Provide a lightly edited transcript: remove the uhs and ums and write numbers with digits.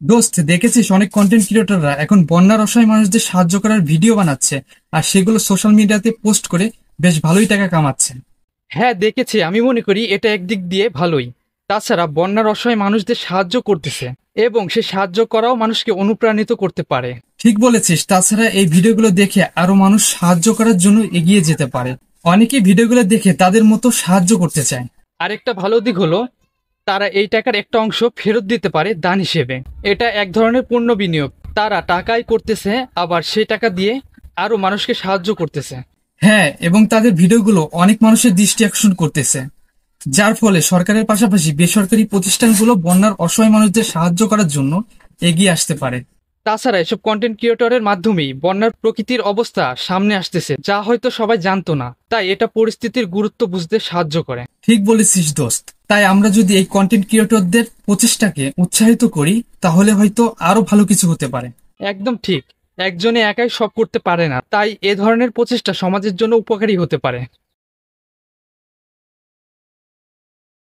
দোস্ত, দেখেছিস অনেক কন্টেন্ট ক্রিয়েটররা এখন বন্যার অসহায় মানুষদের সাহায্য করার ভিডিও বানাচ্ছে আর সেগুলো সোশ্যাল মিডিয়াতে পোস্ট করে বেশ ভালোই টাকা কামাচ্ছে। হ্যাঁ, দেখেছি। আমি মনে করি এটা একদিক দিয়ে ভালোই। তাছাড়া বন্যার অসহায় মানুষদের সাহায্য করতেছে এবং সে সাহায্য করাও মানুষকে অনুপ্রাণিত করতে পারে। ঠিক বলেছিস। তাছাড়া এই ভিডিওগুলো দেখে আরো মানুষ সাহায্য করার জন্য এগিয়ে যেতে পারে। অনেকেই ভিডিওগুলো দেখে তাদের মতো সাহায্য করতে চায়। আরেকটা ভালো দিক হলো তারা এই টাকার একটা অংশ ফেরত দিতে পারে দান হিসেবে। এটা এক ধরনের পূর্ণ বিনিয়োগ। তারা টাকাই করতেছে, আবার সেই টাকা দিয়ে আরো মানুষকে সাহায্য করতেছে। হ্যাঁ, এবং তাদের ভিডিওগুলো অনেক মানুষের দৃষ্টি আকর্ষণ করতেছে, যার ফলে সরকারের পাশাপাশি বেসরকারি প্রতিষ্ঠানগুলো বন্যার অসহায় মানুষদের সাহায্য করার জন্য এগিয়ে আসতে পারে। তাছাড়া এসব কন্টেন্ট ক্রিয়েটরের মাধ্যমেই বন্যার প্রকৃতির অবস্থা সামনে আসতেছে, যা হয়তো সবাই জানতো না। তাই এটা পরিস্থিতির গুরুত্ব বুঝতে সাহায্য করে। ঠিক বলেছিস দোস্ত। তাই আমরা যদি এই কন্টেন্ট ক্রিয়েটরদের প্রচেষ্টাকে উৎসাহিত করি, তাহলে হয়তো আরো ভালো কিছু হতে পারে। একদম ঠিক। একজনে একাই সব করতে পারে না, তাই এ ধরনের প্রচেষ্টা সমাজের জন্য উপকারী হতে পারে।